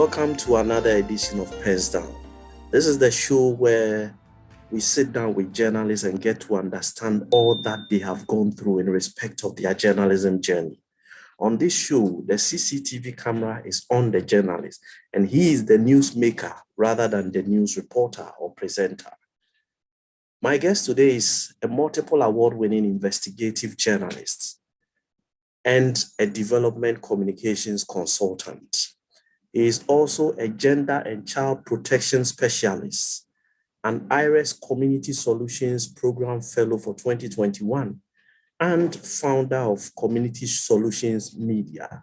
Welcome to another edition of PENSDOWN. This is the show where we sit down with journalists and get to understand all that they have gone through in respect of their journalism journey. On this show, the CCTV camera is on the journalist, and he is the newsmaker rather than the news reporter or presenter. My guest today is a multiple award-winning investigative journalist and a development communications consultant. He is also a gender and child protection specialist, an IRES Community Solutions Program Fellow for 2021, and founder of Community Solutions Media.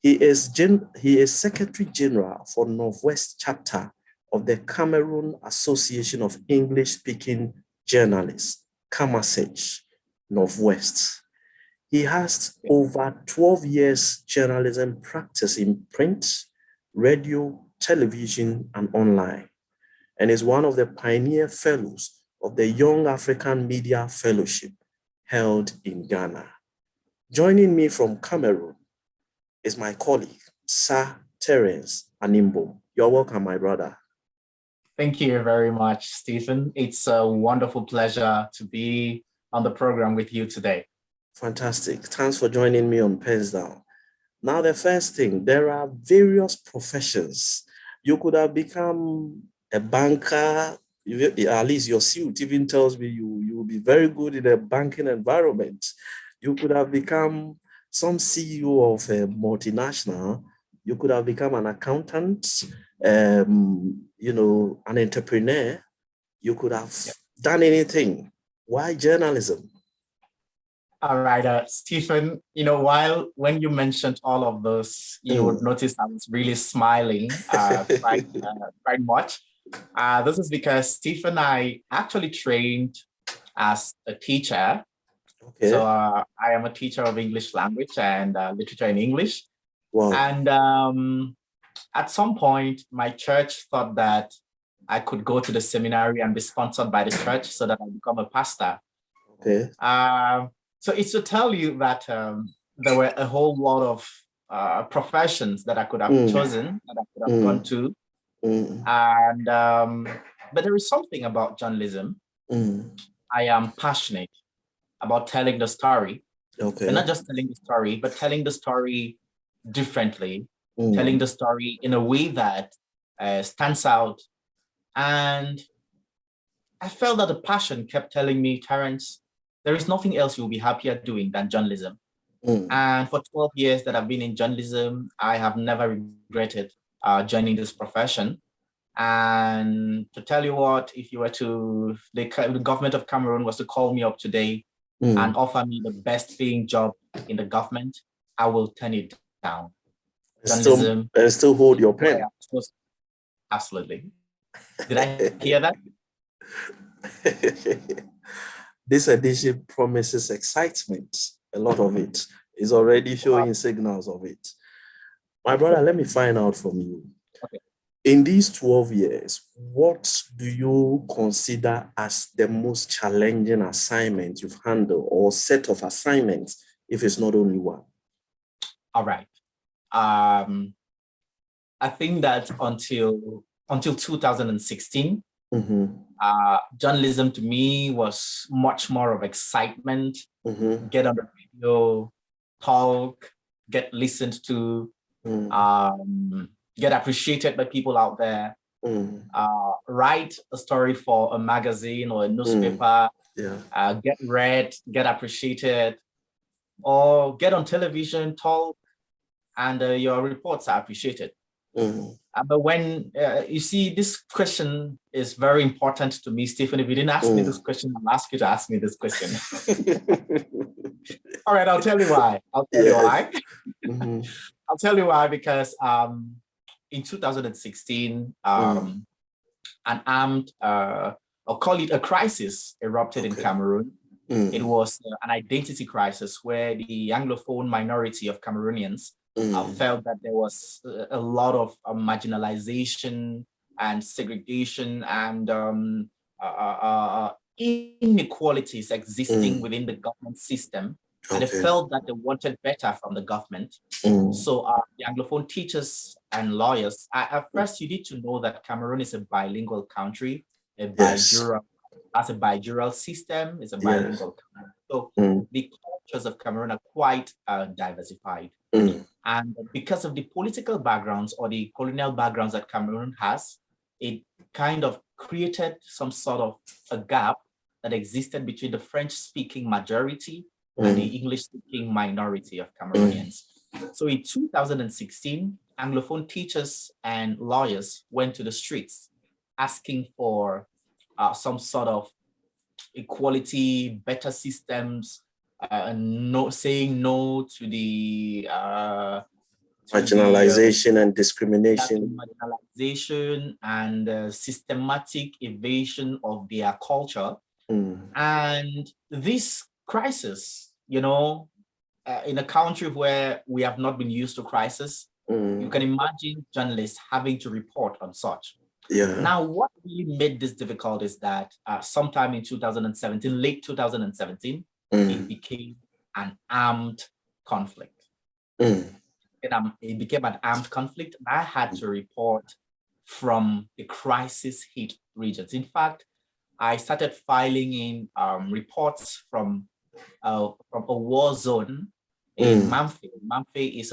He is Secretary General for Northwest Chapter of the Cameroon Association of English-Speaking Journalists, CAMASEJ, Northwest. He has over 12 years journalism practice in print, radio, television, and online, and is one of the pioneer fellows of the Young African Media Fellowship held in Ghana. Joining me from Cameroon is my colleague, Sir Terence Animbom. You're welcome, my brother. Thank you very much, Stephen. It's a wonderful pleasure to be on the program with you today. Fantastic. Thanks for joining me on PENSDOWN. Now, the first thing, there are various professions. You could have become a banker. At least your suit even tells me you will be very good in a banking environment. You could have become some CEO of a multinational. You could have become an accountant, an entrepreneur. You could have done anything. Why journalism? All right, Stephen, when you mentioned all of those, you would notice I was really smiling quite much. This is because Stephen, I actually trained as a teacher. Okay. So I am a teacher of English language and literature in English. Wow. And at some point, my church thought that I could go to the seminary and be sponsored by the church so that I become a pastor. Okay. So it's to tell you that there were a whole lot of professions that I could have chosen, that I could have gone to. And but there is something about journalism. I am passionate about telling the story. Okay. And not just telling the story, but telling the story differently, telling the story in a way that stands out. And I felt that the passion kept telling me, Terence, there is nothing else you'll be happier doing than journalism. And for 12 years that I've been in journalism, I have never regretted joining this profession. And to tell you what, if you were to, the government of Cameroon was to call me up today and offer me the best paying job in the government, I will turn it down. Journalism. Still hold your pen. Absolutely. Did I hear that? This edition promises excitement. A lot of it is already showing signals of it. My brother, let me find out from you. Okay. In these 12 years, what do you consider as the most challenging assignment you've handled, or set of assignments, if it's not only one? All right. I think that until 2016, journalism to me was much more of excitement. Get on the radio, talk, get listened to, get appreciated by people out there, write a story for a magazine or a newspaper, get read, get appreciated, or get on television, talk, and your reports are appreciated. But when you see, this question is very important to me, Stephen. If you didn't ask me this question, I'll ask you to ask me this question. All right, I'll tell you why. I'll tell you why, because in 2016, an armed, or call it a crisis, erupted in Cameroon. It was an identity crisis where the Anglophone minority of Cameroonians felt that there was a lot of marginalization and segregation and inequalities existing within the government system And they Okay. felt that they wanted better from the government. So the Anglophone teachers and lawyers, at first you need to know that Cameroon is a bilingual country, Yes. has a bijural system, it's a Yes. bilingual country. So Mm. the cultures of Cameroon are quite diversified. Mm. And because of the political backgrounds or the colonial backgrounds that Cameroon has, it kind of created some sort of a gap that existed between the French-speaking majority and the English-speaking minority of Cameroonians. So in 2016, Anglophone teachers and lawyers went to the streets asking for some sort of equality, better systems, saying no to the Marginalization and discrimination. marginalization and systematic evasion of their culture. And this crisis, in a country where we have not been used to crisis, you can imagine journalists having to report on such. Yeah. Now, what really made this difficult is that sometime in 2017, late 2017, it became an armed conflict. It became an armed conflict. I had to report from the crisis hit regions. In fact, I started filing in reports from a war zone in Mamfe. Mamfe is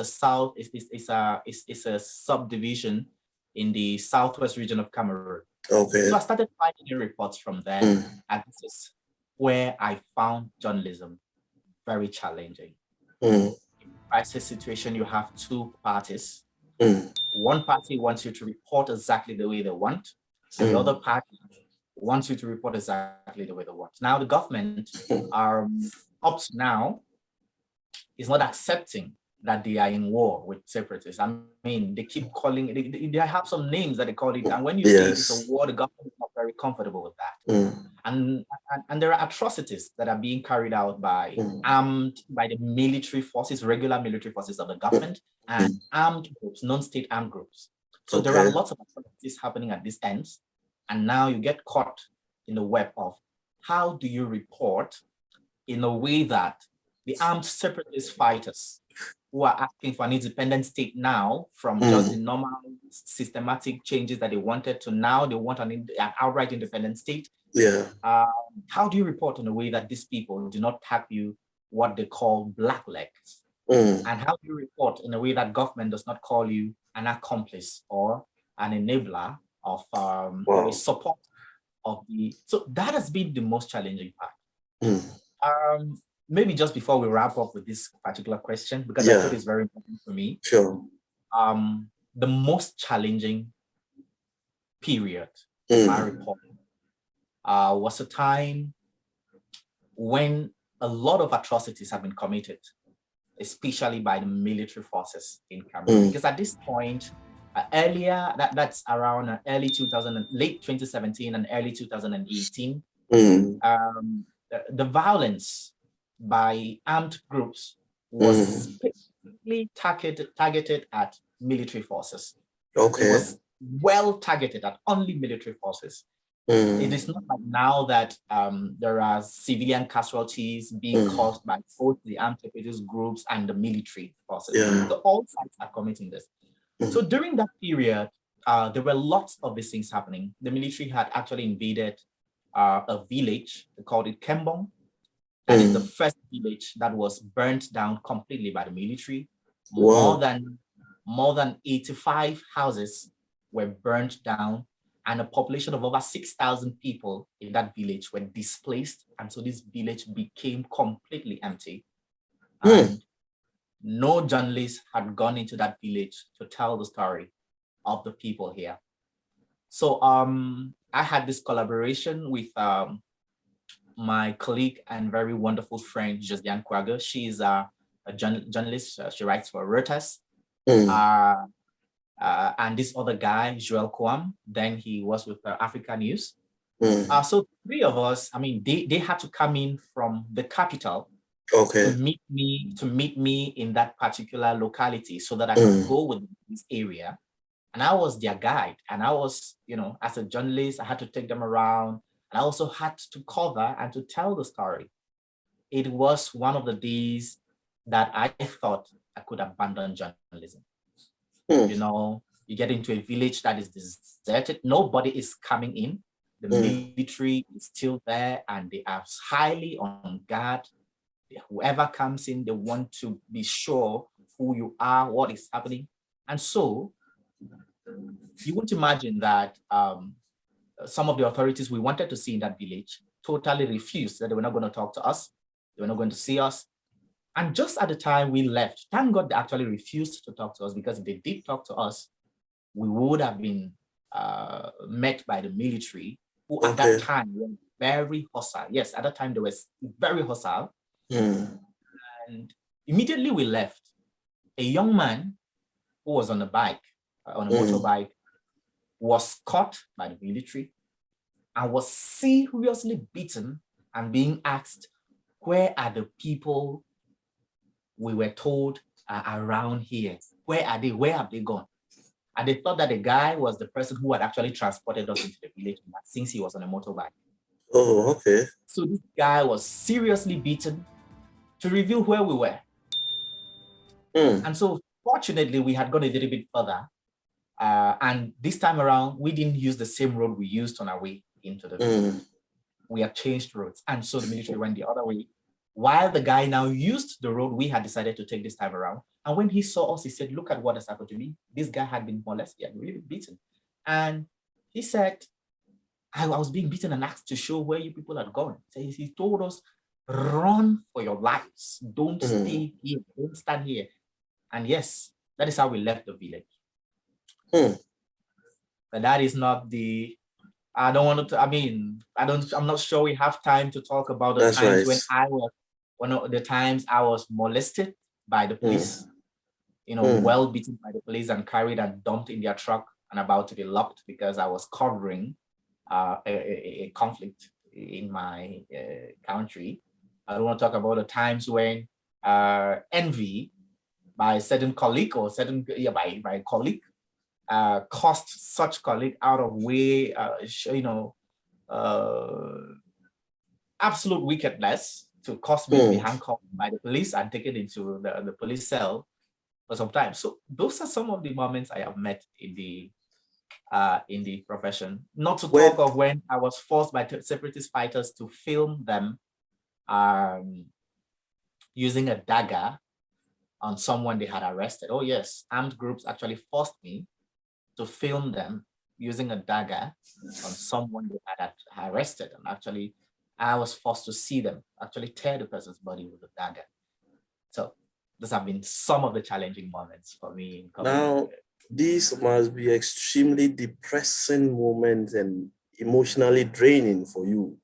a subdivision in the southwest region of Cameroon. Okay. So I started filing in reports from there, and this is where I found journalism very challenging. In a crisis situation, you have two parties. One party wants you to report exactly the way they want, and the other party wants you to report exactly the way they want. Now, the government, up to now, is not accepting that they are in war with separatists. I mean, they keep calling, they have some names that they call it. And when you say it's a war, the government is not very comfortable with that. And there are atrocities that are being carried out by the military forces, regular military forces of the government, and armed groups, non-state armed groups. So there are lots of atrocities happening at this end. And now you get caught in the web of how do you report in a way that the armed separatist fighters who are asking for an independent state now from just the normal systematic changes that they wanted to now they want an outright independent state. Yeah. How do you report in a way that these people do not tag you what they call blacklegs? And how do you report in a way that government does not call you an accomplice or an enabler of or a support of the... So that has been the most challenging part. Maybe just before we wrap up with this particular question, because I feel it's very important for me. Sure. The most challenging period in my report was a time when a lot of atrocities have been committed, especially by the military forces in Cameroon. Because at this point, earlier, that's around early 2000, late 2017 and early 2018, the violence by armed groups was specifically targeted at military forces. Okay. It was well targeted at only military forces. It is not like now that there are civilian casualties being caused by both the armed separatist groups and the military forces. So all sides are committing this. So during that period, there were lots of these things happening. The military had actually invaded a village, they called it Kembong. That is the first village that was burnt down completely by the military. More than 85 houses were burnt down, and a population of over 6,000 people in that village were displaced. And so this village became completely empty. And no journalist had gone into that village to tell the story of the people here. So I had this collaboration with my colleague and very wonderful friend, Josiane Kwaga. She is a journalist. She writes for Reuters. And this other guy, Joel Kwam, then he was with Africa News. So three of us, I mean, they had to come in from the capital to meet me in that particular locality so that I could go with this area. And I was their guide. And I was, as a journalist, I had to take them around. And I also had to cover and to tell the story. it was one of the days that I thought I could abandon journalism. You know, you get into a village that is deserted, nobody is coming in. The military is still there and they are highly on guard. Whoever comes in, they want to be sure who you are, what is happening. And so you would imagine that some of the authorities we wanted to see in that village totally refused, that they were not going to talk to us. They were not going to see us. And just at the time we left, thank God they actually refused to talk to us, because if they did talk to us, we would have been met by the military, who at that time were very hostile. Yes, at that time they were very hostile. And immediately we left, a young man who was on a bike, on a motorbike, was caught by the military and was seriously beaten and being asked, where are the people we were told are around here? Where are they? Where have they gone? And they thought that the guy was the person who had actually transported us into the village, since he was on a motorbike. Oh, okay. So this guy was seriously beaten to reveal where we were. And so fortunately, we had gone a little bit further. And this time around, we didn't use the same road we used on our way into the village. We had changed roads. And so the military went the other way, while the guy now used the road we had decided to take this time around. And when he saw us, he said, look at what has happened to me. This guy had been molested, he had really been beaten. And he said, I was being beaten and asked to show where you people had gone. So he told us, run for your lives. Don't stay here, don't stand here. And yes, that is how we left the village. But that is not the, I don't want to, I'm not sure we have time to talk about the times when one of the times I was molested by the police, well beaten by the police and carried and dumped in their truck and about to be locked because I was covering a conflict in my country. I don't want to talk about the times when envy by a certain colleague or by a colleague cost such colleague out of way, absolute wickedness to cause me to be handcuffed by the police and taken into the police cell for some time. So those are some of the moments I have met in the profession. Not to talk of when I was forced by separatist fighters to film them using a dagger on someone they had arrested. Oh yes, armed groups actually forced me to film them using a dagger on someone they had arrested. And actually, I was forced to see them actually tear the person's body with a dagger. So those have been some of the challenging moments for me. Now, these must be extremely depressing moments and emotionally draining for you.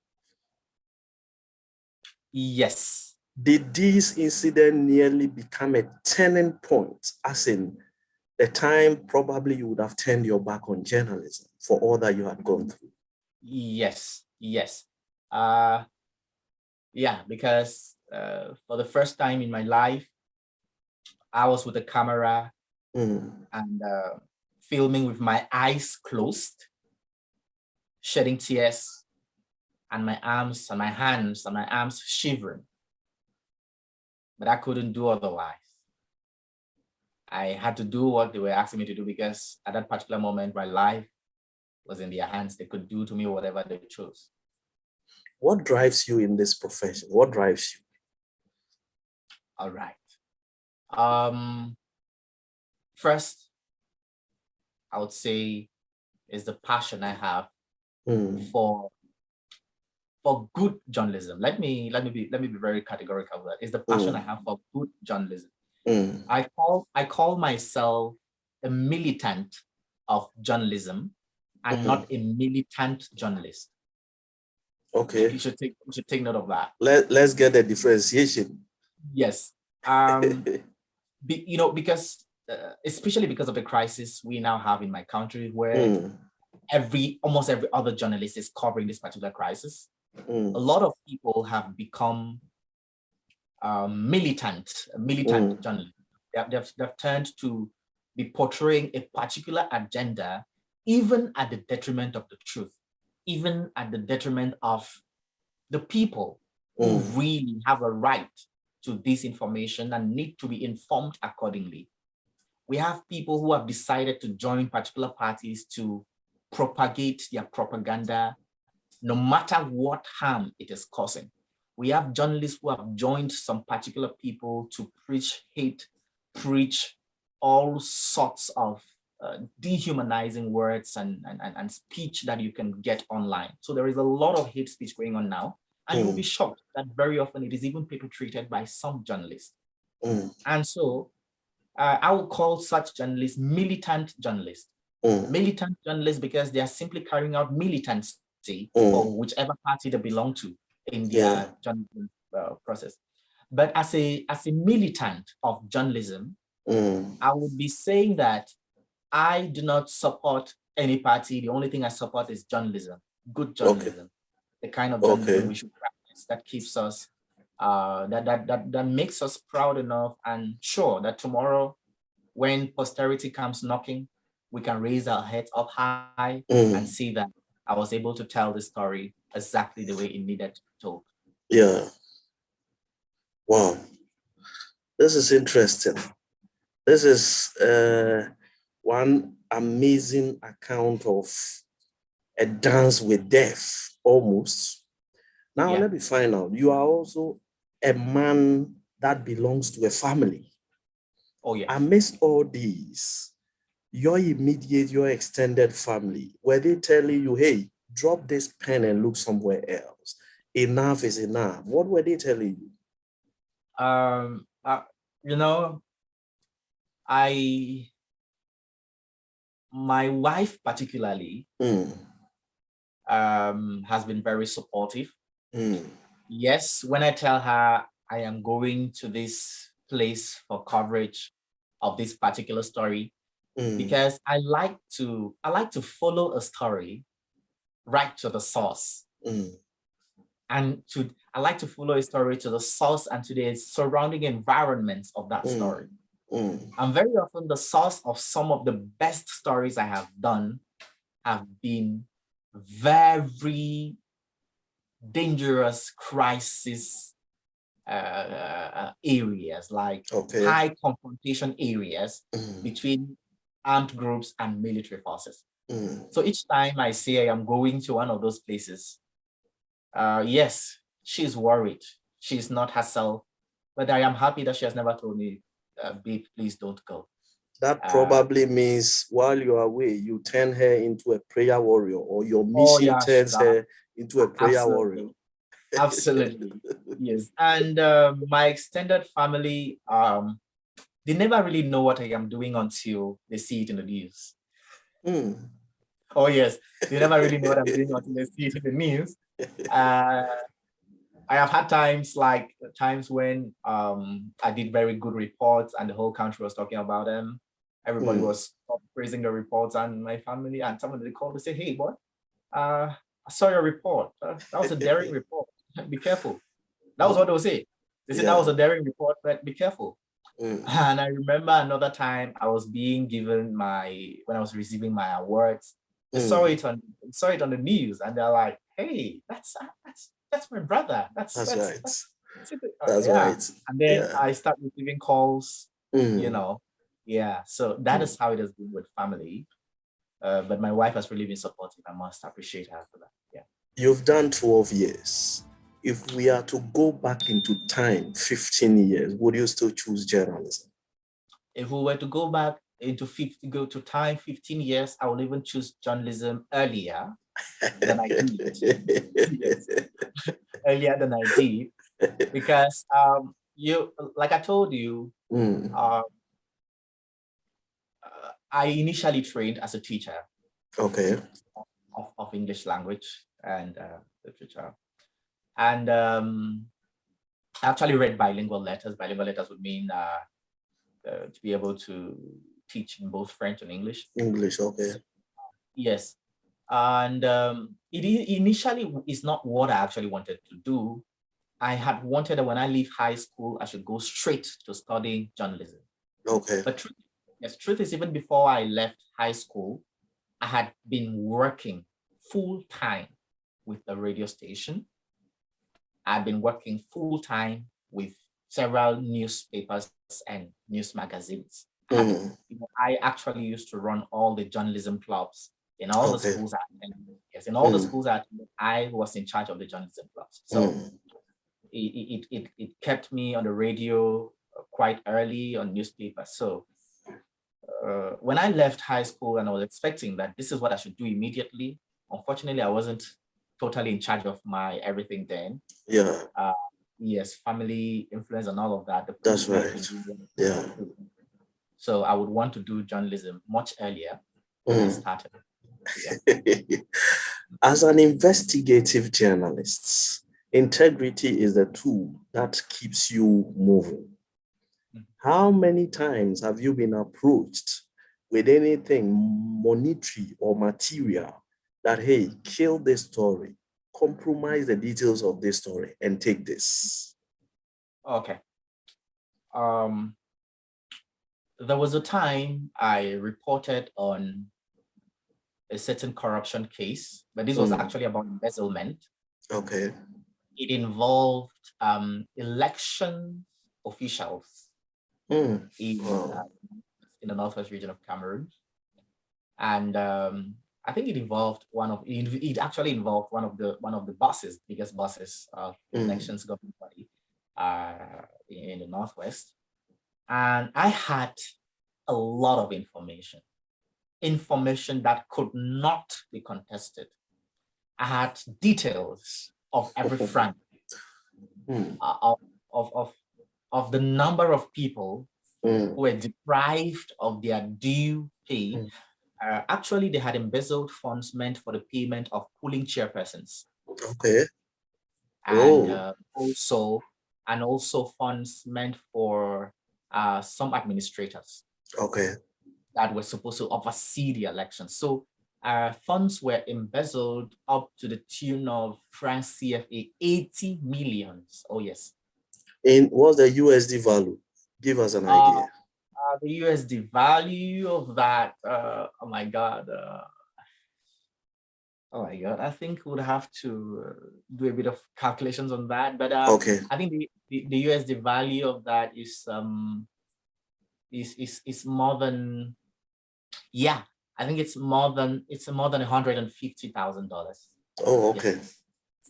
Yes. Did this incident nearly become a turning point, as in the time probably you would have turned your back on journalism for all that you had gone through? Yes. Yeah, because for the first time in my life, I was with a camera and filming with my eyes closed, shedding tears, and my arms and my hands and my arms shivering. But I couldn't do otherwise. I had to do what they were asking me to do, because at that particular moment, my life was in their hands. They could do to me whatever they chose. What drives you in this profession? What drives you? All right. First, I would say is the passion I have for good journalism. Let me be very categorical with that. It's the passion I have for good journalism. I call myself a militant of journalism and not a militant journalist. Okay. You should take note of that. Let's get a differentiation. Yes. Because especially because of the crisis we now have in my country, where almost every other journalist is covering this particular crisis. A lot of people have become militant journalists. They've turned to be portraying a particular agenda, even at the detriment of the truth, even at the detriment of the people. who really have a right to this information and need to be informed accordingly. We have people who have decided to join particular parties to propagate their propaganda, no matter what harm it is causing. We have journalists who have joined some particular people to preach hate, preach all sorts of dehumanizing words and speech that you can get online. So there is a lot of hate speech going on now, and you'll be shocked that very often it is even perpetrated by some journalists. And so I would call such journalists militant journalists. Militant journalists because they are simply carrying out militancy for whichever party they belong to in their journalism process. But as a militant of journalism, I would be saying that I do not support any party. The only thing I support is journalism, good journalism, the kind of journalism we should practice that keeps us, that makes us proud enough and sure that tomorrow, when posterity comes knocking, we can raise our heads up high and see that I was able to tell the story exactly the way it needed to be told. Yeah. Wow. This is interesting. This is one amazing account of a dance with death, almost. Now, let me find out. You are also a man that belongs to a family. Oh, yeah. Amidst all these, your immediate, your extended family, were they telling you, hey, drop this pen and look somewhere else? Enough is enough. What were they telling you? You know, my wife particularly has been very supportive. Yes, when I tell her I am going to this place for coverage of this particular story, because I like to follow a story right to the source. And I like to follow a story to the source and to the surrounding environments of that story. And very often the source of some of the best stories I have done have been very dangerous crisis areas, like high confrontation areas between armed groups and military forces. So each time I say I am going to one of those places, yes, she's worried. She's not herself, but I am happy that she has never told me, babe, please don't go. That probably means while you're away, you turn her into a prayer warrior, or your mission turns her into a prayer warrior. Absolutely, yes. And my extended family, they never really know what I am doing until they see it in the news. Oh yes, they never really know what I'm doing until they see it in the news. I have had times when I did very good reports and the whole country was talking about them. Everybody was praising the reports, and my family and someone they called to say, "Hey, boy, I saw your report. That was a daring report. Be careful." That was what they would say. They said that was a daring report, but be careful. And I remember another time I was being given when I was receiving my awards. I saw it on the news, and they're like, "Hey, that's my brother. That's right. That's right." And then I start receiving calls. You know, So that is how it has been with family. But my wife has really been supportive. I must appreciate her for that. Yeah. You've done 12 years. If we are to go back into time, 15 years, would you still choose journalism? If we were to go back go to time 15 years, I would even choose journalism earlier than I did. Yes. Earlier than I did, because like I told you, I initially trained as a teacher. Of English language and literature, and I actually read bilingual letters. Bilingual letters would mean to be able to teach in both French and English. Yes. And it initially is not what I actually wanted to do. I had wanted that when I leave high school, I should go straight to studying journalism. But truth is, even before I left high school, I had been working full-time with the radio station. I've been working full-time with several newspapers and news magazines. I actually used to run all the journalism clubs in all the schools I attended. Yes, in all the schools I attended, I was in charge of the journalism clubs. So it kept me on the radio quite early, on newspapers. So when I left high school and I was expecting that this is what I should do immediately, unfortunately, I wasn't totally in charge of my everything then. Yeah. Yes, family influence and all of that. That's right. Yeah. So I would want to do journalism much earlier when I started. Yeah. As an investigative journalist, integrity is the tool that keeps you moving. How many times have you been approached with anything monetary or material that, hey, kill this story, compromise the details of this story, and take this? Okay. There was a time I reported on a certain corruption case, but this was actually about embezzlement. Okay. It involved election officials in the northwest region of Cameroon, and I think it involved it actually involved one of the bosses, biggest bosses of the elections government body in the northwest, and I had a lot of information that could not be contested. I had details of every front of the number of people who were deprived of their due pay. Actually, they had embezzled funds meant for the payment of polling chairpersons. Okay. And also funds meant for some administrators. Okay. That were supposed to oversee the election. So funds were embezzled up to the tune of France CFA 80 millions. Oh, yes. And what's the USD value? Give us an idea. The USD value of that, oh my God. I think we'll have to do a bit of calculations on that. But okay. I think the USD value of that is more than, yeah, I think it's more than $150,000. Oh, okay. Yes.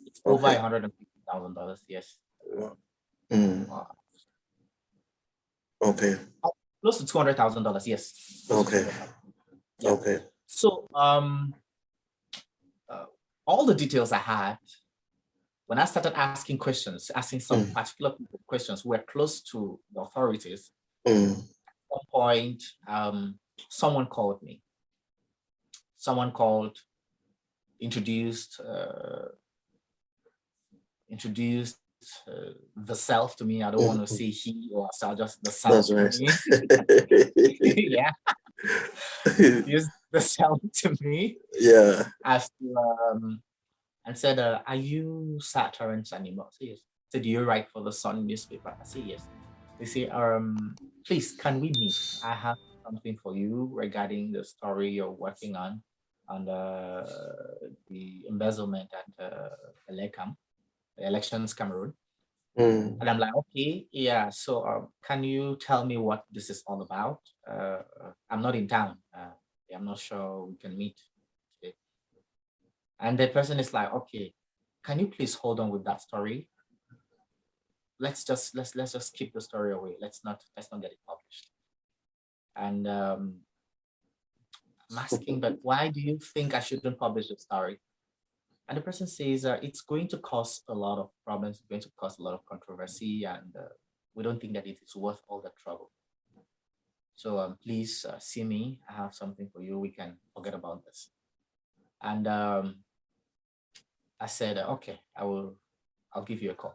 It's over $150,000. Yes. Okay. Close to $200,000. Yes. Okay. Yeah. Okay. So all the details I had, when I started asking some particular questions who were close to the authorities, at one point, someone called me. Someone called, introduced the self to me. I don't want to say he or herself, just the self to me. Yeah. Introduced the self to me. Yeah. As to, and said, are you Terence Animbom? I said, yes. Said, do you write for the Sun newspaper? I said, yes. They say, please, can we meet? I have something for you regarding the story you're working on the embezzlement at Elekam, the elections Cameroon. And I'm like, okay, yeah. So can you tell me what this is all about? I'm not in town. I'm not sure we can meet today. And the person is like, okay, can you please hold on with that story? Let's just keep the story away. Let's not get it published. And I'm asking, but why do you think I shouldn't publish the story? And the person says, it's going to cause a lot of problems, it's going to cause a lot of controversy, and we don't think that it is worth all the trouble. So please see me. I have something for you. We can forget about this. And I said, okay, I'll give you a call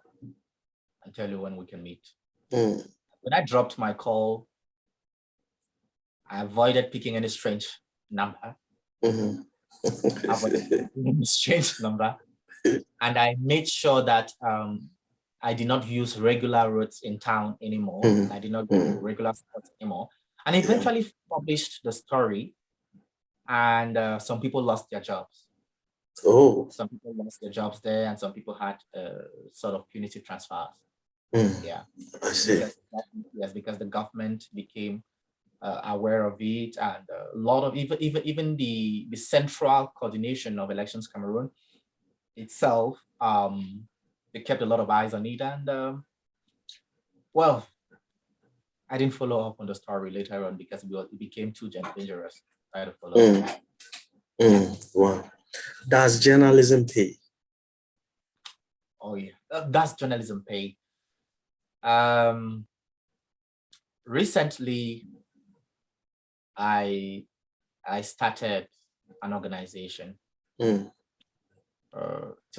and tell you when we can meet. When I dropped my call, I avoided picking any strange number. Strange number, and I made sure that I did not use regular routes in town anymore. I did not go to regular spots anymore, and eventually published the story, and some people lost their jobs. Oh. Some people lost their jobs there, and some people had sort of punitive transfers. Yeah, I see. because the government became aware of it, and a lot of even the central coordination of Elections Cameroon itself, they kept a lot of eyes on it, and well, I didn't follow up on the story later on because it became too dangerous to try to follow up. Wow. Does journalism pay? Oh yeah, does journalism pay? Recently, I started an organization to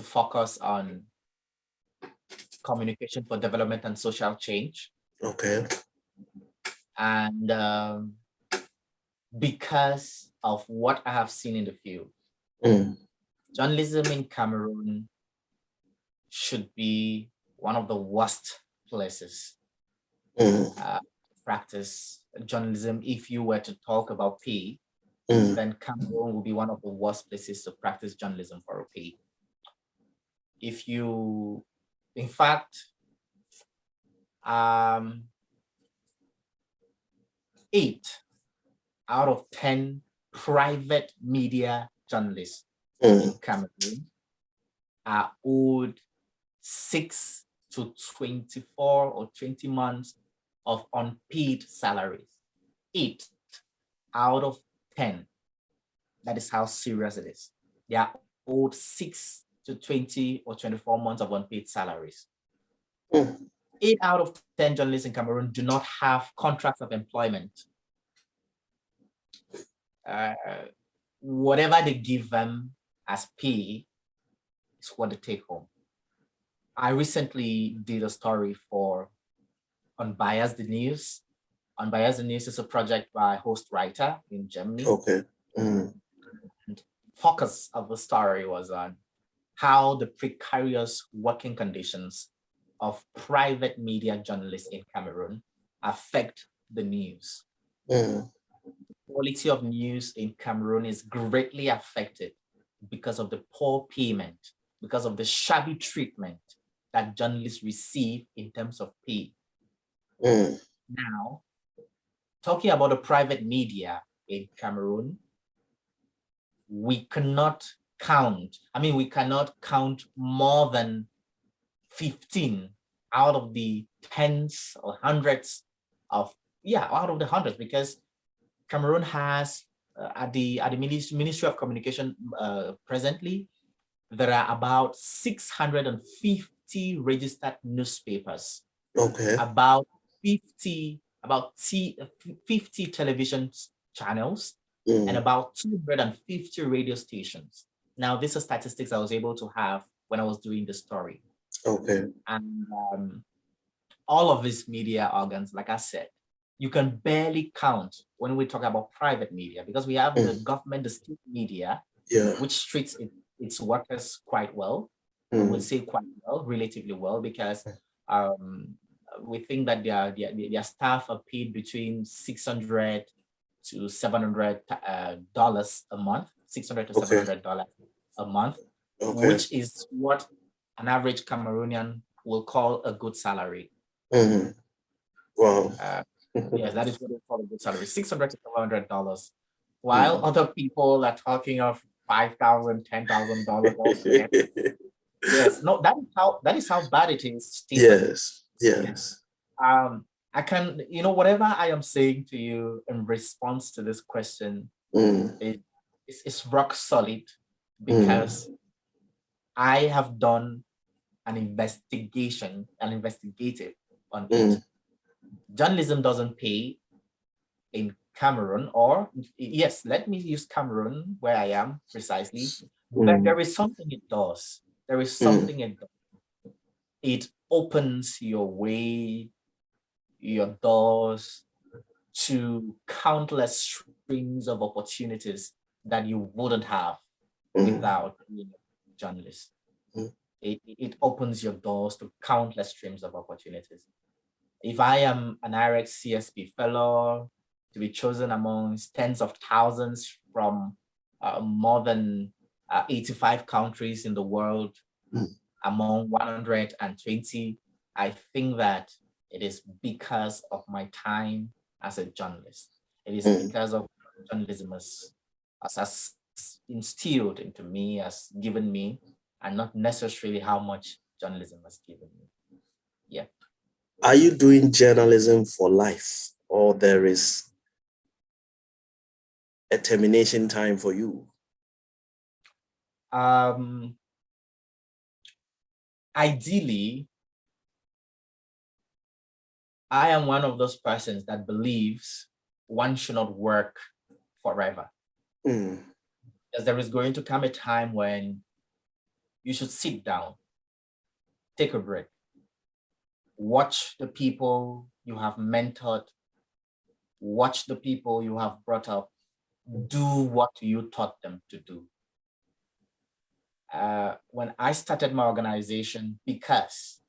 focus on communication for development and social change. Okay. And because of what I have seen in the field, journalism in Cameroon should be one of the worst places to practice journalism. If you were to talk about pay, then Cameroon will be one of the worst places to practice journalism for a pay. If you, in fact, 8 out of 10 private media journalists in Cameroon are owed 6 to 24 or 20 months of unpaid salaries. 8 out of 10. That is how serious it is. They are owed 6 to 20 or 24 months of unpaid salaries. 8 out of 10 journalists in Cameroon do not have contracts of employment. Whatever they give them as pay is what they take home. I recently did a story for Unbiased the News. Unbiased the News is a project by Host Writer in Germany. Okay. And focus of the story was on how the precarious working conditions of private media journalists in Cameroon affect the news. The quality of news in Cameroon is greatly affected because of the poor payment, because of the shabby treatment that journalists receive in terms of pay. Now, talking about the private media in Cameroon, we cannot count more than 15 out of the tens or hundreds of, out of the hundreds, because Cameroon has at the Ministry of Communication presently, there are about 650 registered newspapers. Okay. About 50 television channels and about 250 radio stations. Now, these are statistics I was able to have when I was doing the story. Okay. And all of these media organs, like I said, you can barely count when we talk about private media, because we have the government, the state media, which treats its workers quite well. I would say quite well, relatively well, because we think that their staff are paid between $600 to $700 a month, $600 to $700 a month, which is what an average Cameroonian will call a good salary. Wow. Yes, that is what they call a good salary, $600 to $700, while other people are talking of $5,000, $10,000. Yes, no, that is how bad it is, Stephen. Yes. I can, whatever I am saying to you in response to this question, it's rock solid, because I have done an investigative on it. Journalism doesn't pay in Cameroon, or yes, let me use Cameroon where I am precisely. But there is something it does. There is something it does. It opens your way, your doors to countless streams of opportunities that you wouldn't have without being a journalist. It opens your doors to countless streams of opportunities. If I am an IREX CSP fellow, to be chosen amongst tens of thousands from more than 85 countries in the world, among 120. I think that it is because of my time as a journalist. It is because of journalism has instilled into me, has given me, and not necessarily how much journalism has given me. Yeah. Are you doing journalism for life, or there is a termination time for you? Ideally, I am one of those persons that believes one should not work forever. Because there is going to come a time when you should sit down, take a break, watch the people you have mentored, watch the people you have brought up, do what you taught them to do. When I started my organization, because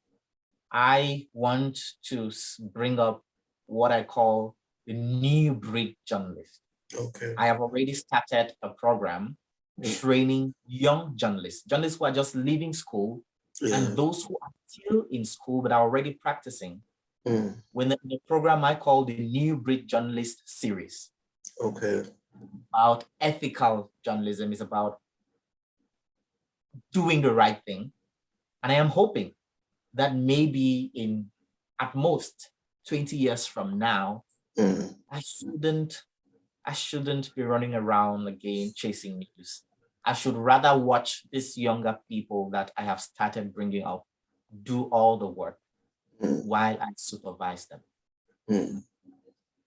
I want to bring up what I call the new breed journalist. Okay. I have already started a program training young journalists who are just leaving school, and those who are still in school but are already practicing. When the program I call the New Breed Journalist Series. Okay. About ethical journalism, is about doing the right thing. And I am hoping that maybe in at most 20 years from now, I shouldn't be running around again chasing news. I should rather watch these younger people that I have started bringing up do all the work while I supervise them.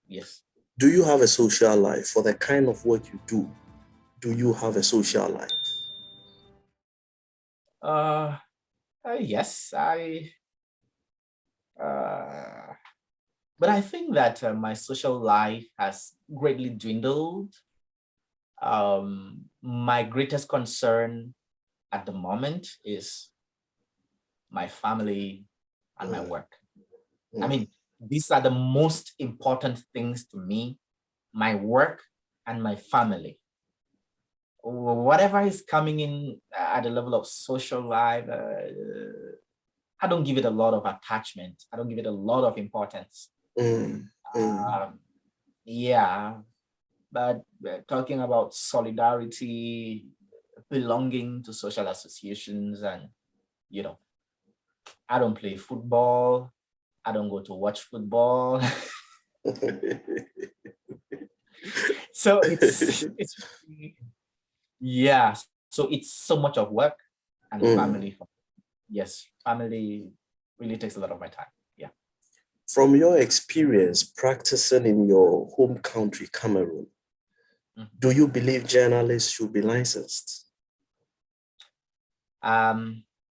Yes. Do you have a social life? For the kind of work you do you have a social life? Yes, but I think that my social life has greatly dwindled. My greatest concern at the moment is my family and my work. I mean, these are the most important things to me, my work and my family. Whatever is coming in at the level of social life, I don't give it a lot of attachment. I don't give it a lot of importance. Yeah, but talking about solidarity, belonging to social associations, and I don't play football. I don't go to watch football. So it's yeah. So it's so much of work and family. Yes, family really takes a lot of my time. Yeah. From your experience practicing in your home country, Cameroon, do you believe journalists should be licensed?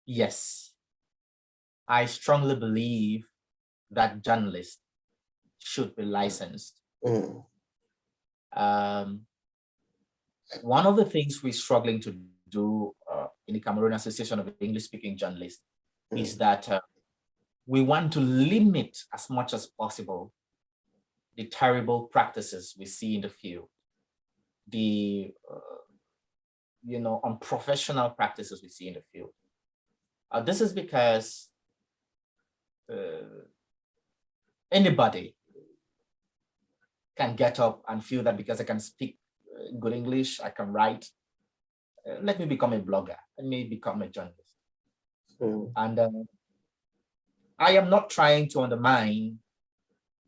Yes. I strongly believe that journalists should be licensed. One of the things we're struggling to do in the Cameroon Association of English-Speaking Journalists is that we want to limit as much as possible the terrible practices we see in the field, the unprofessional practices we see in the field. This is because anybody can get up and feel that because I can speak good English, I can write, let me become a blogger, let me become a journalist. And I am not trying to undermine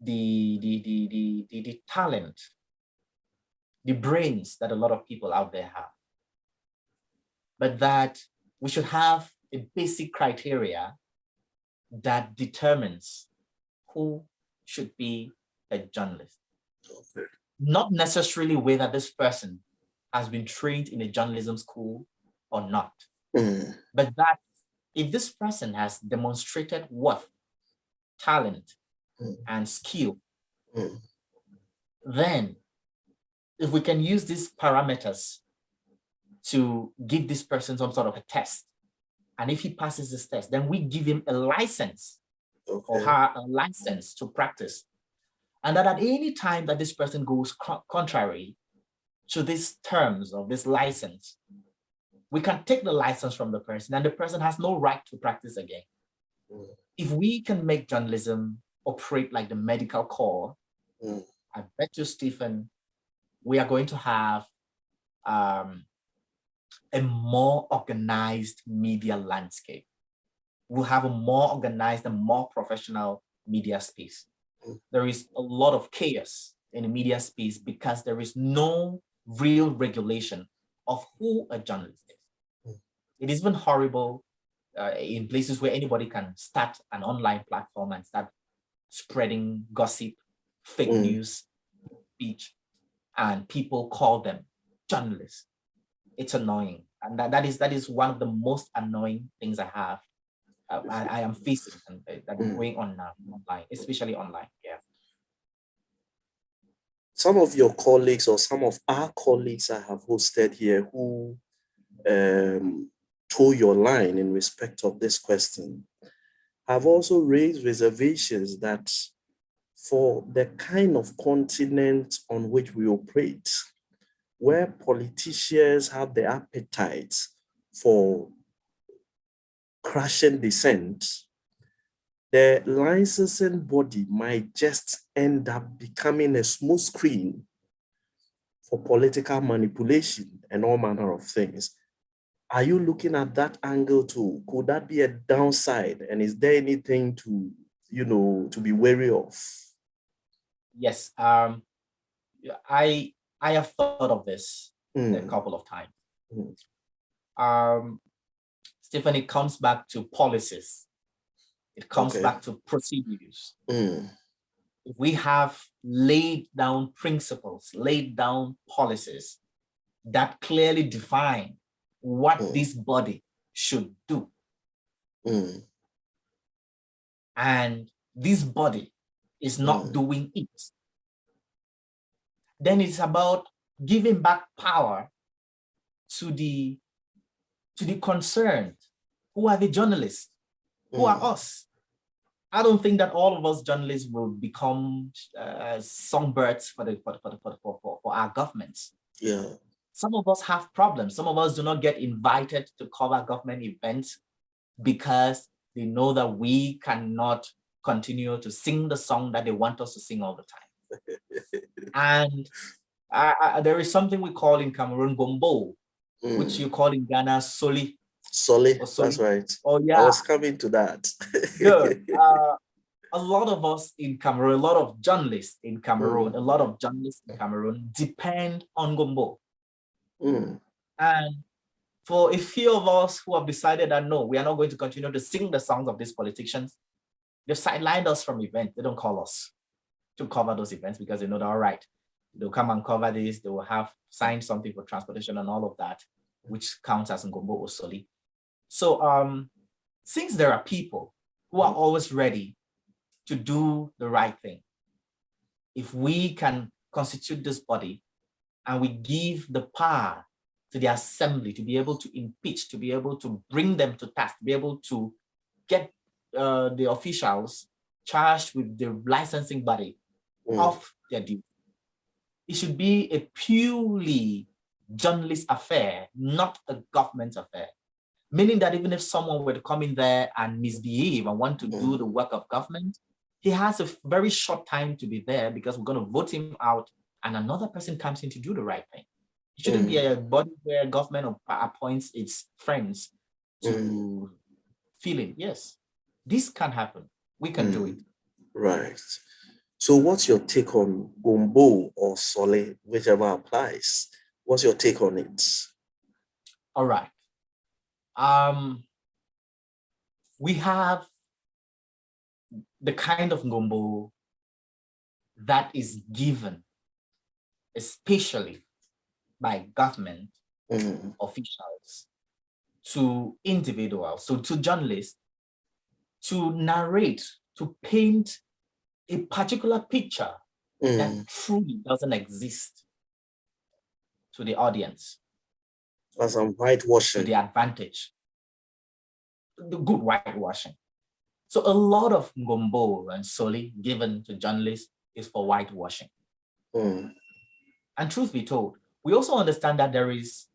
the talent, the brains that a lot of people out there have, but that we should have a basic criteria that determines who should be a journalist. Okay. Not necessarily whether this person has been trained in a journalism school or not, but that if this person has demonstrated worth, talent, and skill, then if we can use these parameters to give this person some sort of a test, and if he passes this test, then we give him a license or her a license to practice. And that at any time that this person goes contrary to these terms of this license, we can take the license from the person and the person has no right to practice again. If we can make journalism operate like the medical corps, I bet you, Stephen, we are going to have a more organized media landscape. We'll have a more organized and more professional media space. There is a lot of chaos in the media space because there is no real regulation of who a journalist is. It is even horrible in places where anybody can start an online platform and start spreading gossip, fake news, speech, and people call them journalists. It's annoying. And that is one of the most annoying things I have. I am facing that is going on now online, especially online. Yeah. Some of your colleagues or some of our colleagues I have hosted here who toe your line in respect of this question have also raised reservations that for the kind of continent on which we operate, where politicians have the appetite for crashing dissent, the licensing body might just end up becoming a smooth screen for political manipulation and all manner of things. Are you looking at that angle too? Could that be a downside? And is there anything to, to be wary of? Yes, I have thought of this a couple of times. Stephen, it comes back to policies. It comes back to procedures. If we have laid down principles, laid down policies that clearly define what this body should do, and this body is not doing it, then it's about giving back power to the concerned. Who are the journalists? Who are us? I don't think that all of us journalists will become songbirds for our governments. Yeah. Some of us have problems. Some of us do not get invited to cover government events because they know that we cannot continue to sing the song that they want us to sing all the time. And there is something we call in Cameroon Gumbo, which you call in Ghana Soli. Soli, that's right. Oh yeah, I was coming to that. Good. A lot of us in Cameroon, a lot of journalists in Cameroon, depend on Gumbo. And for a few of us who have decided that no, we are not going to continue to sing the songs of these politicians, they've sidelined us from events. They don't call us to cover those events because they know that, all right, they'll come and cover this, they will have signed something for transportation and all of that, which counts as Ngombo or Soli. So since there are people who are always ready to do the right thing, if we can constitute this body and we give the power to the assembly to be able to impeach, to be able to bring them to task, to be able to get the officials charged with the licensing body off their duty, it should be a purely journalist affair, not a government affair. Meaning that even if someone were to come in there and misbehave and want to do the work of government, he has a very short time to be there because we're going to vote him out and another person comes in to do the right thing. It shouldn't be a body where government appoints its friends to fill in. Yes, this can happen. We can do it. Right. So what's your take on Gumbo or Sole, whichever applies? What's your take on it? All right. We have the kind of Gumbo that is given, especially by government officials, to individuals, so to journalists, to narrate, to paint a particular picture that truly doesn't exist to the audience. As I'm whitewashing. To the advantage. The good whitewashing. So a lot of Gumbo and Soli given to journalists is for whitewashing. And truth be told, we also understand that there is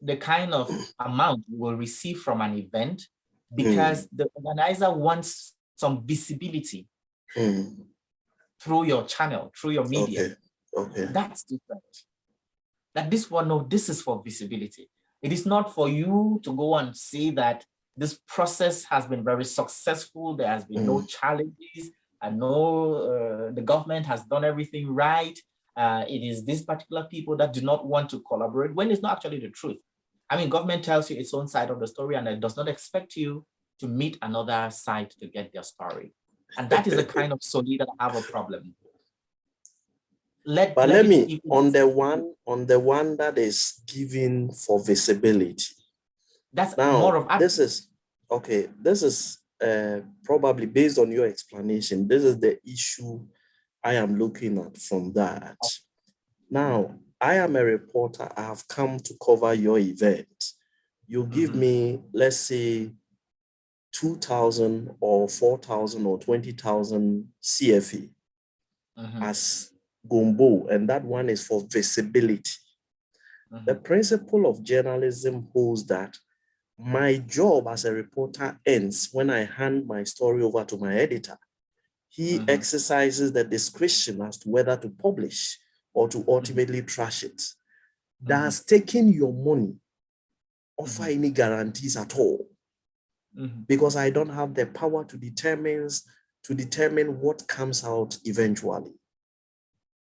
the kind of amount you will receive from an event because the organizer wants some visibility through your channel, through your media. Okay. That's different. That this one, no, this is for visibility. It is not for you to go and say that this process has been very successful. There has been no challenges. I know the government has done everything right. It is these particular people that do not want to collaborate, when it's not actually the truth. I mean, government tells you its own side of the story, and it does not expect you to meet another side to get their story. And that is the kind of solid that I have a problem. Let me on the one that is given for visibility. That's now, more of this is probably based on your explanation. This is the issue I am looking at from that. Now, I am a reporter. I have come to cover your event. You give me, let's say, 2,000 or 4,000 or 20,000 CFE as Gumbo, and that one is for visibility. The principle of journalism holds that my job as a reporter ends when I hand my story over to my editor. He exercises the discretion as to whether to publish or to ultimately trash it. Does taking your money offer any guarantees at all? Because I don't have the power to determine what comes out eventually.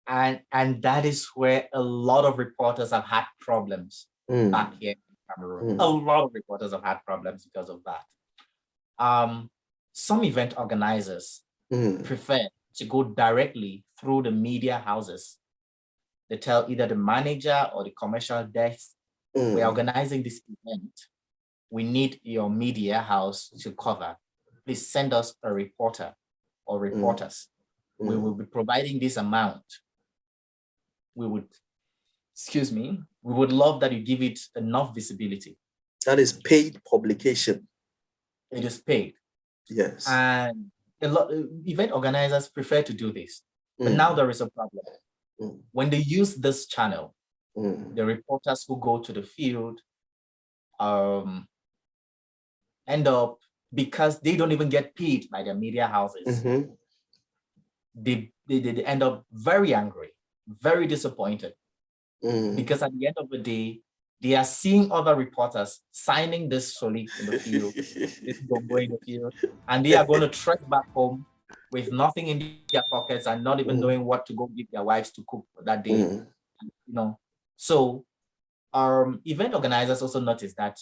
And that is where a lot of reporters have had problems back here in Cameroon. A lot of reporters have had problems because of that. Some event organizers prefer to go directly through the media houses. They tell either the manager or the commercial desk, we're organizing this event. We need your media house to cover. Please send us a reporter or reporters. We will be providing this amount. We would love that you give it enough visibility. That is paid publication. It is paid. Yes. And a lot event organizers prefer to do this. But now there is a problem. When they use this channel, the reporters who go to the field end up, because they don't even get paid by their media houses, they end up very angry, very disappointed, because at the end of the day, they are seeing other reporters signing this solid in the field, this Gumbo in the field, and they are going to trek back home with nothing in their pockets and not even knowing what to go give their wives to cook for that day. So event organizers also notice that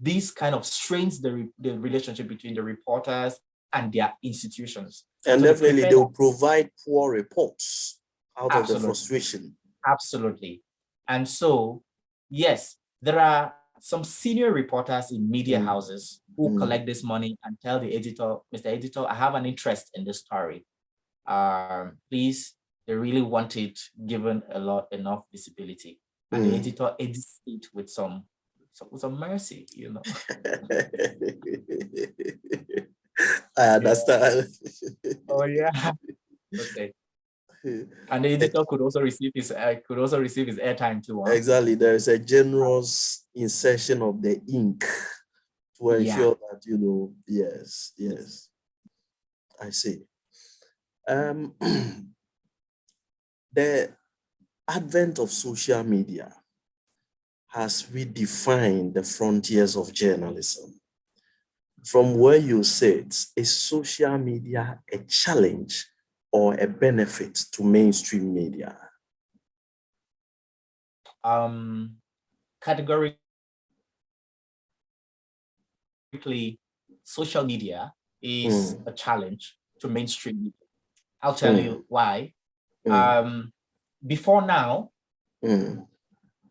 this kind of strains the relationship between the reporters and their institutions. And so definitely they'll provide poor reports out of the frustration. Absolutely. And so, yes, there are some senior reporters in media houses who collect this money and tell the editor, Mr. Editor, I have an interest in this story. Please, they really want it given enough visibility. And the editor edits it with some mercy, I understand. Oh yeah. Okay. And the editor could also receive his airtime too. Huh? Exactly. There is a generous insertion of the ink to ensure that yes. I see. The advent of social media has redefined the frontiers of journalism. From where you sit, is social media a challenge or a benefit to mainstream media? Categorically, social media is a challenge to mainstream media. I'll tell you why. Before now, a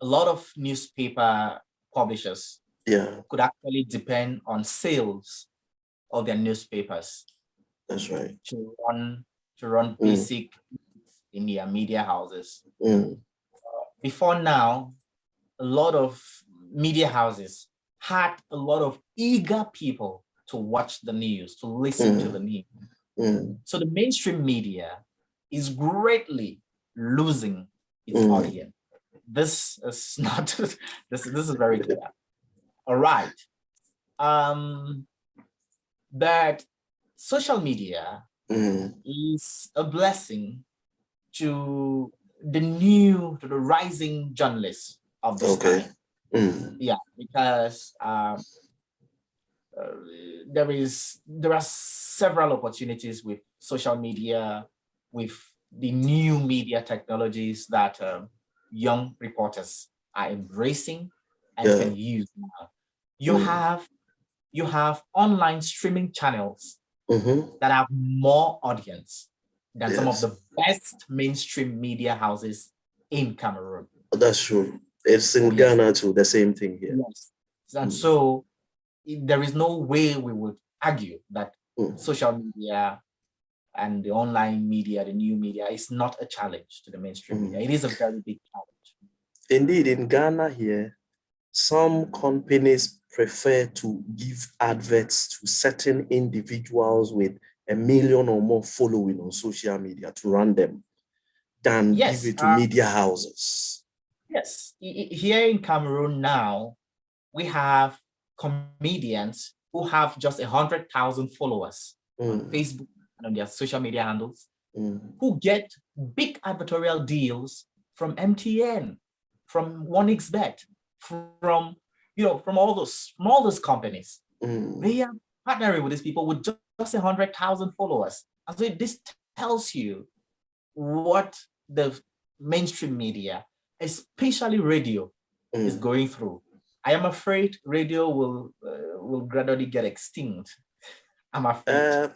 lot of newspaper publishers could actually depend on sales of their newspapers. That's right. To run basic in their media houses. Before now, a lot of media houses had a lot of eager people to watch the news, to listen to the news. So the mainstream media is greatly losing its audience. this is not, this is very clear. All right. That social media is a blessing to the rising journalists of this time. Yeah, because there are several opportunities with social media, with the new media technologies that young reporters are embracing and can use now. You have online streaming channels that have more audience than some of the best mainstream media houses in Cameroon. That's true. It's in Ghana too, the same thing here. Yes. And so there is no way we would argue that social media and the online media, the new media, is not a challenge to the mainstream media. It is a very big challenge. Indeed, in Ghana here, some companies prefer to give adverts to certain individuals with 1 million or more following on social media to run them than give it to media houses. Yes. Here in Cameroon now, we have comedians who have just 100,000 followers on Facebook and on their social media handles, who get big advertorial deals from MTN, from 1xBet, from all those companies. They are partnering with these people with just 100,000 followers. And so this tells you what the mainstream media, especially radio, is going through. I am afraid radio will gradually get extinct. I'm afraid.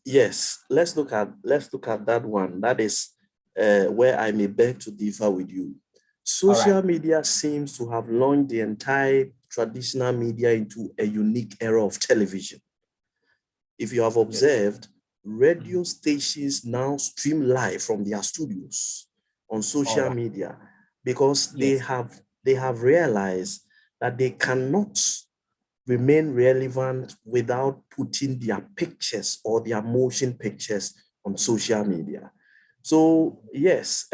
Yes, let's look at that one. That is where I may beg to differ with you. Social media seems to have launched the entire traditional media into a unique era of television. If you have observed, radio stations now stream live from their studios on social media because they have realized that they cannot remain relevant without putting their pictures or their motion pictures on social media. So yes,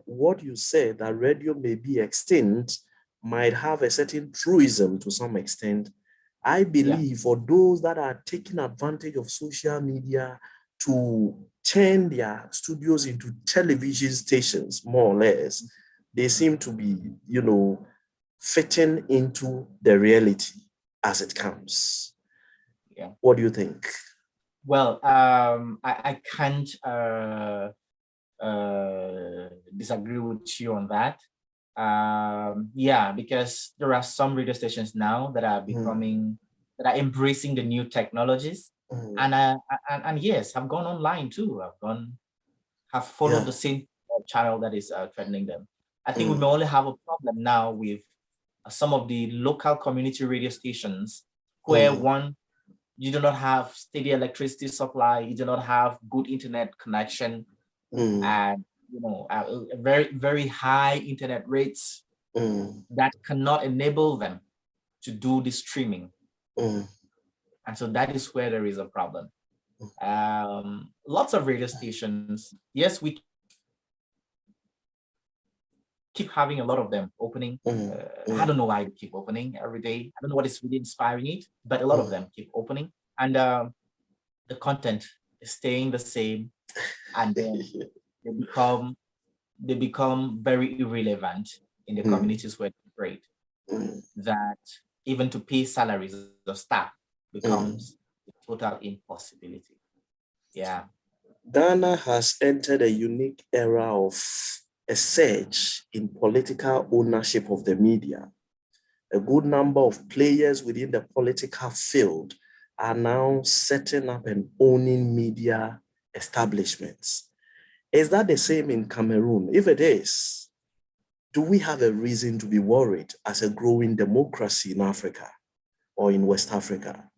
what you said that radio may be extinct might have a certain truism to some extent. I believe for those that are taking advantage of social media to turn their studios into television stations, more or less, they seem to be, fitting into the reality as it comes. Yeah. What do you think? Well, I can't disagree with you on that. Yeah, because there are some radio stations now that are becoming, that are embracing the new technologies, and yes, have gone online too. Have followed the same channel that is trending them. I think we may only have a problem now with some of the local community radio stations where you do not have steady electricity supply, you do not have good internet connection, and very, very high internet rates that cannot enable them to do the streaming. And so that is where there is a problem. Lots of radio stations, yes, we keep having a lot of them opening. I don't know why they keep opening every day. I don't know what is really inspiring it, but a lot of them keep opening. And the content is staying the same, and then they become very irrelevant in the communities where they operate. That even to pay salaries of staff becomes a total impossibility. Yeah. Ghana has entered a unique era of a surge in political ownership of the media. A good number of players within the political field are now setting up and owning media establishments. Is that the same in Cameroon? If it is, do we have a reason to be worried as a growing democracy in Africa or in West Africa?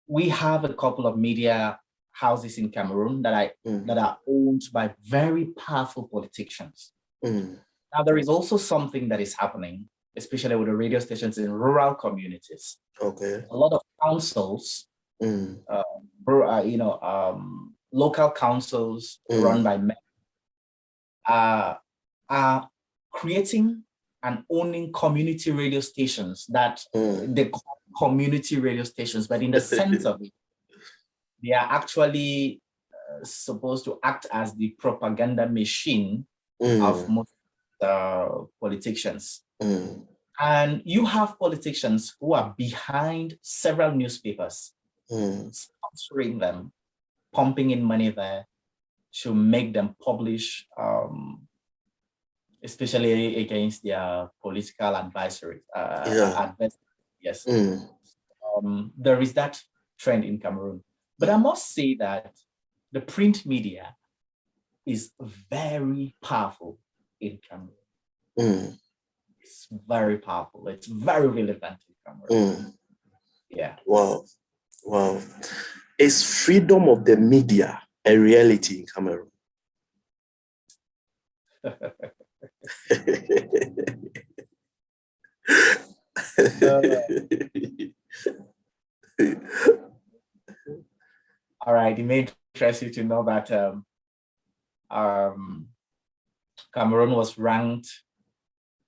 We have a couple of media houses in Cameroon that are owned by very powerful politicians. Now, there is also something that is happening, especially with the radio stations in rural communities. Okay. A lot of councils, local councils run by men, are creating and owning community radio stations that they call community radio stations, but in the sense of it, they are actually supposed to act as the propaganda machine of most politicians. And you have politicians who are behind several newspapers, sponsoring them, pumping in money there to make them publish, especially against their political advisory. Yes. There is that trend in Cameroon. But I must say that the print media is very powerful in Cameroon. It's very powerful. It's very relevant in Cameroon. Yeah. Wow. Wow. Is freedom of the media a reality in Cameroon? All right. It may interest you to know that Cameroon was ranked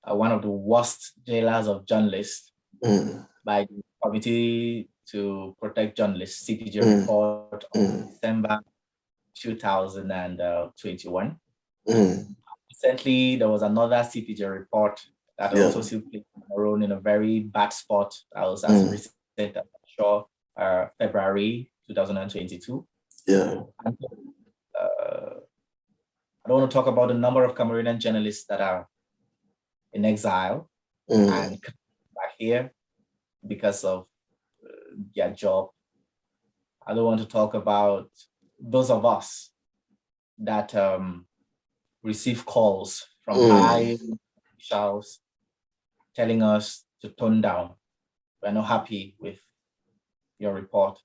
one of the worst jailers of journalists by the Committee to Protect Journalists, CPJ report of December 2021. Recently, there was another CPJ report that also placed Cameroon in a very bad spot. That was as recent as I'm sure February 2022. Yeah. And, I don't want to talk about the number of Cameroonian journalists that are in exile and back here because of their job. I don't want to talk about those of us that receive calls from high officials telling us to tone down. We're not happy with your report.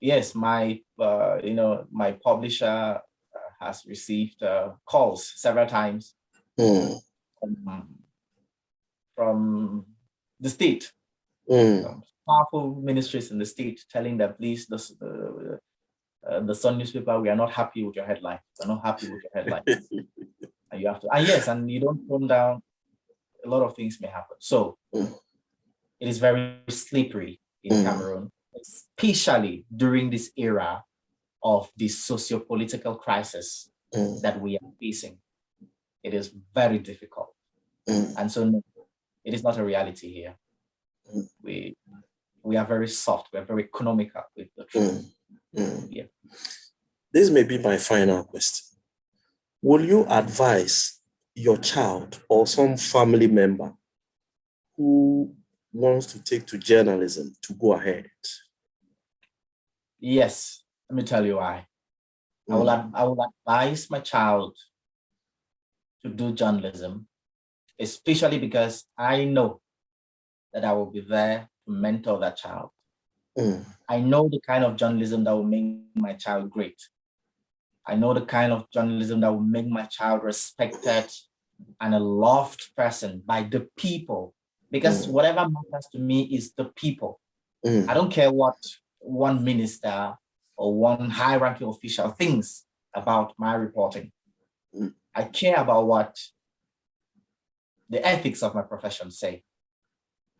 Yes, my my publisher has received calls several times from the state, powerful ministries in the state, telling them, please, the Sun newspaper, we are not happy with your headline. We're not happy with your headline. And you have to, and yes, and you don't tone down, a lot of things may happen. So it is very slippery in Cameroon, especially during this era of this socio-political crisis that we are facing. It is very difficult. And so no, it is not a reality here. We are very soft, we're very economical with the truth. Yeah. This may be my final question. Will you advise your child or some family member who wants to take to journalism to go ahead? Yes, let me tell you why. I will advise my child to do journalism, especially because I know that I will be there to mentor that child. I know the kind of journalism that will make my child great. I know the kind of journalism that will make my child respected and a loved person by the people. Because whatever matters to me is the people. I don't care what one minister or one high-ranking official thinks about my reporting. I care about what the ethics of my profession say.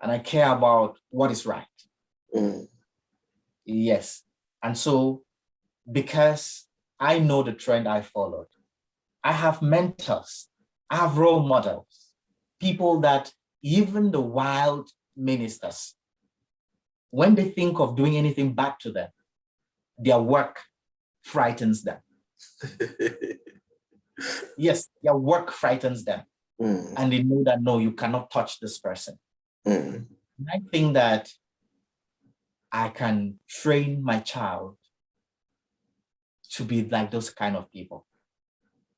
And I care about what is right. Yes. And so, because I know the trend I followed, I have mentors, I have role models, people that even the wild ministers, when they think of doing anything bad to them, their work frightens them. Yes, their work frightens them. And they know that, no, you cannot touch this person. And I think that I can train my child to be like those kind of people.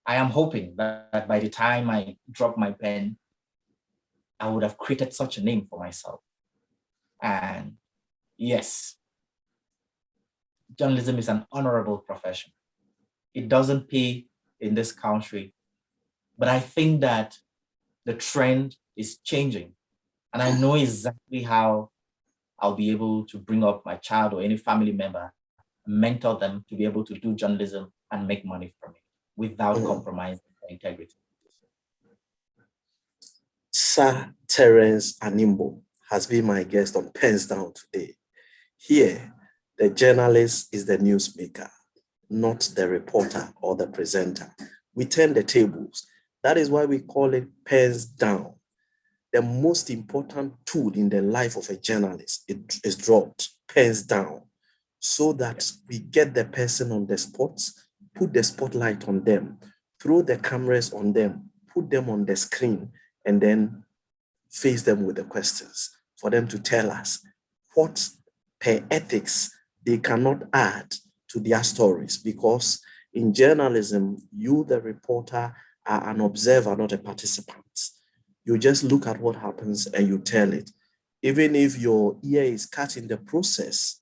I am hoping that by the time I drop my pen, I would have created such a name for myself. And yes, journalism is an honorable profession. It doesn't pay in this country, but I think that the trend is changing. And I know exactly how I'll be able to bring up my child or any family member, mentor them to be able to do journalism and make money from it without compromising their integrity. Sir Terence Animbom has been my guest on PENSDOWN today. Here, the journalist is the newsmaker, not the reporter or the presenter. We turn the tables. That is why we call it PENSDOWN. The most important tool in the life of a journalist is dropped, pens down, so that we get the person on the spot, put the spotlight on them, throw the cameras on them, put them on the screen, and then face them with the questions for them to tell us what per ethics they cannot add to their stories, because in journalism, you, the reporter, are an observer, not a participant. You just look at what happens and you tell it. Even if your ear is cut in the process,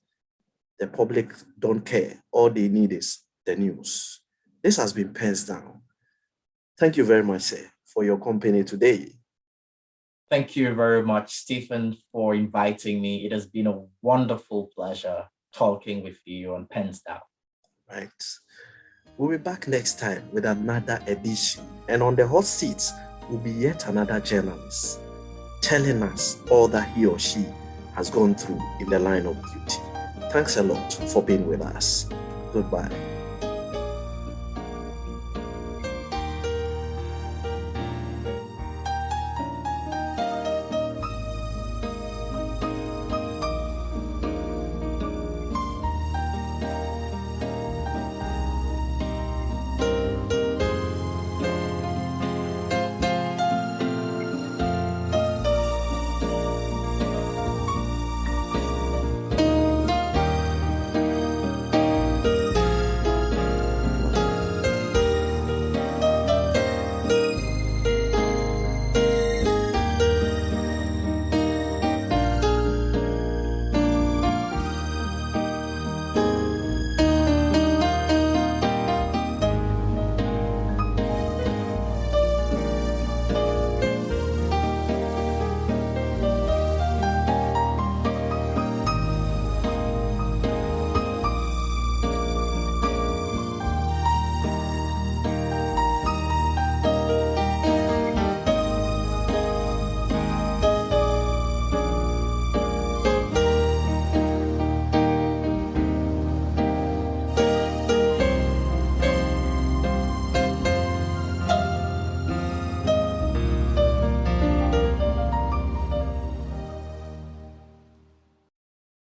the public don't care. All they need is the news. This has been PENSDOWN. Thank you very much, sir, for your company today. Thank you very much, Stephen, for inviting me. It has been a wonderful pleasure talking with you on PENSDOWN. Right. We'll be back next time with another edition. And on the hot seats will be yet another journalist telling us all that he or she has gone through in the line of duty. Thanks a lot for being with us. Goodbye.